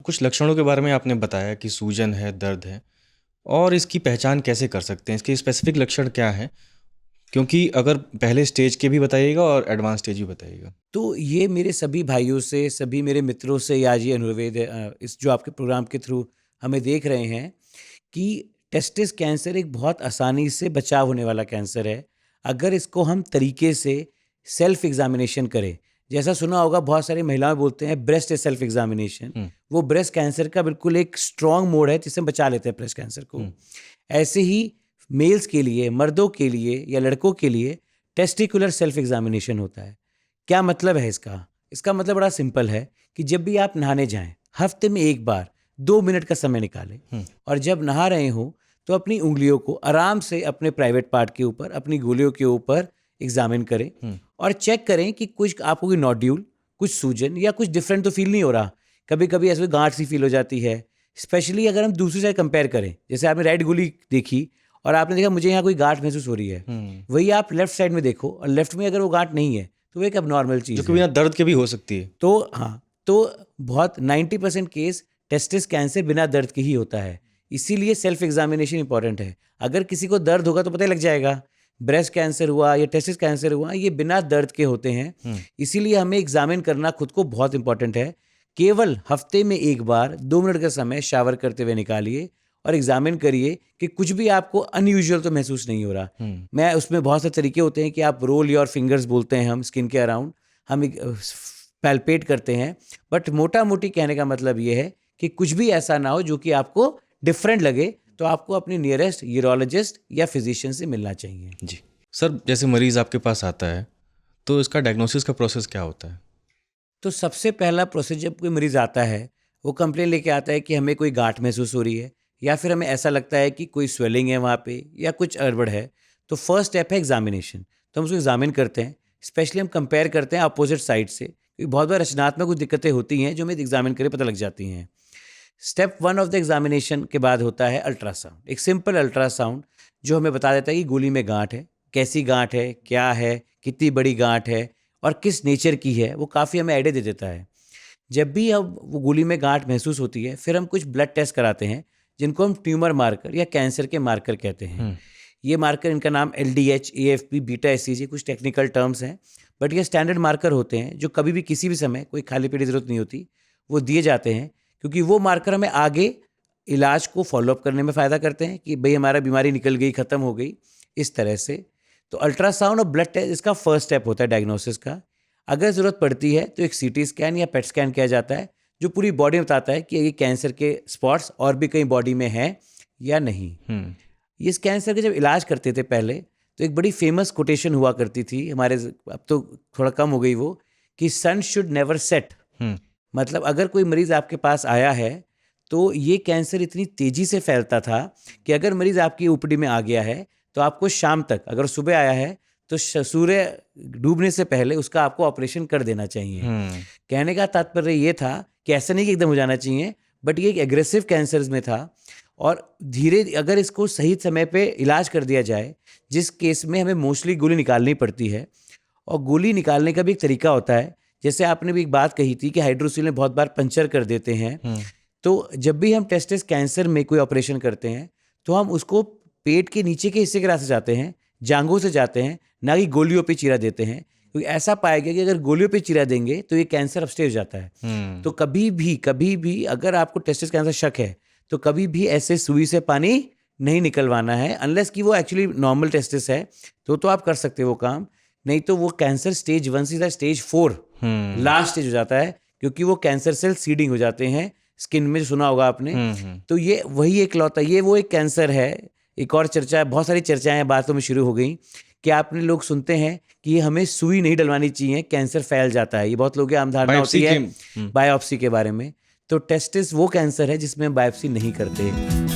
कुछ लक्षणों के बारे में आपने बताया कि सूजन है, दर्द है, और इसकी पहचान कैसे कर सकते हैं? इसके स्पेसिफिक लक्षण क्या हैं? क्योंकि अगर पहले स्टेज के भी बताइएगा और एडवांस स्टेज भी बताइएगा। तो ये मेरे सभी भाइयों से, सभी मेरे मित्रों से या ये अनुरोध है, इस जो आपके प्रोग्राम के थ्रू हमें देख रहे हैं कि टेस्टिस कैंसर एक बहुत आसानी से बचाव होने वाला कैंसर है, अगर इसको हम तरीके से सेल्फ एग्जामिनेशन करें। जैसा सुना होगा, बहुत सारी महिलाएं बोलते हैं ब्रेस्ट सेल्फ एग्जामिनेशन, वो ब्रेस्ट कैंसर का बिल्कुल एक स्ट्रॉन्ग मोड है जिससे हम बचा लेते हैं ब्रेस्ट कैंसर को। ऐसे ही मेल्स के लिए, मर्दों के लिए या लड़कों के लिए टेस्टिकुलर सेल्फ एग्जामिनेशन होता है। क्या मतलब है इसका? इसका मतलब बड़ा सिंपल है कि जब भी आप नहाने जाएं, हफ्ते में एक बार 2 मिनट का समय निकालें और जब नहा रहे हो तो अपनी उंगलियों को आराम से अपने प्राइवेट पार्ट के ऊपर, अपनी गोलियों के ऊपर एग्जामिन करें और चेक करें कि कुछ आपको कोई नोड्यूल, कुछ सूजन या कुछ डिफरेंट तो फील नहीं हो रहा। कभी कभी ऐसे गांठ सी फील हो जाती है, स्पेशली अगर हम दूसरी साइड कंपेयर करें। जैसे आपने राइट गोली देखी और आपने देखा मुझे यहाँ कोई गांठ महसूस हो रही है, वही आप लेफ्ट साइड में देखो और लेफ्ट में अगर वो गांठ नहीं है तो वो एक अबनॉर्मल चीज़ है, जो कि बिना दर्द के भी हो सकती है। तो हाँ, तो बहुत 90% केस टेस्टिस कैंसर बिना दर्द के ही होता है। इसीलिए सेल्फ एग्जामिनेशन इंपॉर्टेंट है। अगर किसी को दर्द होगा तो पता ही लग जाएगा। ब्रेस्ट कैंसर हुआ या टेस्टिस कैंसर हुआ, ये बिना दर्द के होते हैं। इसीलिए हमें एग्जामिन करना खुद को बहुत इंपॉर्टेंट है। केवल हफ्ते में एक बार 2 मिनट का समय शावर करते हुए निकालिए और एग्जामिन करिए कि कुछ भी आपको अनयूजुअल तो महसूस नहीं हो रहा। मैं उसमें बहुत से तरीके होते हैं कि आप रोल योर फिंगर्स बोलते हैं हम स्किन के अराउंड, हम पैल्पेट करते हैं, बट मोटा मोटी कहने का मतलब ये है कि कुछ भी ऐसा ना हो जो कि आपको डिफरेंट लगे, तो आपको अपने नियरेस्ट यूरोलॉजिस्ट या फिजिशियन से मिलना चाहिए। जी सर, जैसे मरीज आपके पास आता है तो इसका डायग्नोसिस का प्रोसेस क्या होता है? तो सबसे पहला प्रोसेस, जब कोई मरीज आता है वो कंप्लेन लेके आता है कि हमें कोई गांठ महसूस हो रही है या फिर हमें ऐसा लगता है कि कोई स्वेलिंग है वहाँ पे या कुछ गड़बड़ है, तो फर्स्ट स्टेप है एग्जामिनेशन। तो हम उसको एग्जामिन करते हैं, स्पेशली हम कंपेयर करते हैं अपोजिट साइड से, क्योंकि बहुत बार रचनात्मक कुछ दिक्कतें होती हैं जो हमें एग्जामिन करके पता लग जाती हैं। स्टेप 1 ऑफ द एग्जामिनेशन के बाद होता है अल्ट्रासाउंड। एक सिंपल अल्ट्रासाउंड जो हमें बता देता है कि गोली में गांठ है, कैसी गांठ है, क्या है, कितनी बड़ी गांठ है और किस नेचर की है, वो काफ़ी हमें आइडिया दे देता है। जब भी हम वो गोली में गांठ महसूस होती है, फिर हम कुछ ब्लड टेस्ट कराते हैं जिनको हम ट्यूमर मार्कर या कैंसर के मार्कर कहते हैं। ये मार्कर, इनका नाम LDH, AFP, बीटा SCG, कुछ टेक्निकल टर्म्स हैं, बट ये स्टैंडर्ड मार्कर होते हैं जो कभी भी किसी भी समय कोई खाली पेट की जरूरत नहीं होती, वो दिए जाते हैं, क्योंकि वो मार्कर हमें आगे इलाज को फॉलोअप करने में फ़ायदा करते हैं कि भाई हमारा बीमारी निकल गई, ख़त्म हो गई, इस तरह से। तो अल्ट्रासाउंड और ब्लड टेस्ट इसका फर्स्ट स्टेप होता है डायग्नोसिस का। अगर ज़रूरत पड़ती है तो एक CT स्कैन या PET स्कैन किया जाता है, जो पूरी बॉडी में बताता है कि ये कैंसर के स्पॉट्स और भी कहीं बॉडी में हैं या नहीं। इस कैंसर के जब इलाज करते थे पहले, तो एक बड़ी फेमस कोटेशन हुआ करती थी हमारे, अब तो थोड़ा कम हो गई वो, कि सन शुड नेवर सेट। मतलब अगर कोई मरीज आपके पास आया है तो ये कैंसर इतनी तेजी से फैलता था कि अगर मरीज आपकी OPD में आ गया है तो आपको शाम तक, अगर सुबह आया है तो सूर्य डूबने से पहले उसका आपको ऑपरेशन कर देना चाहिए। कहने का तात्पर्य ये था कि ऐसा नहीं कि एकदम हो जाना चाहिए, बट ये एक एग्रेसिव कैंसर में था और धीरे अगर इसको सही समय पे इलाज कर दिया जाए, जिस केस में हमें मोस्टली गोली निकालनी पड़ती है, और गोली निकालने का भी एक तरीका होता है। जैसे आपने भी एक बात कही थी कि हाइड्रोसिल बहुत बार पंचर कर देते हैं, तो जब भी हम टेस्टिस कैंसर में कोई ऑपरेशन करते हैं तो हम उसको पेट के नीचे के हिस्से के रास्ते जाते हैं, जांघों से जाते हैं, ना कि गोलियों पे चीरा देते हैं, क्योंकि ऐसा पाया गया कि अगर गोलियों पे चीरा देंगे तो ये कैंसर अपस्टेज हो जाता है। तो कभी भी अगर आपको टेस्टिस कैंसर शक है तो कभी भी ऐसे सुई से पानी नहीं निकलवाना है, अनलेस कि वो एक्चुअली नॉर्मल टेस्टिस है तो आप कर सकते हो वो काम, नहीं तो वो कैंसर स्टेज 1 से स्टेज 4 लास्ट स्टेज हो जाता है, क्योंकि वो कैंसर सेल सीडिंग हो जाते हैं स्किन में, सुना होगा आपने। तो ये वही एक लौता, ये वो एक कैंसर है। एक और चर्चा, बहुत सारी चर्चाएं बातों में शुरू हो गई कि आपने लोग सुनते हैं कि ये हमें सुई नहीं डलवानी चाहिए, कैंसर फैल जाता है। ये बहुत लोगों की आम धारणा होती है बायोप्सी के बारे में। तो टेस्टिस वो कैंसर है जिसमें बायोप्सी नहीं करते।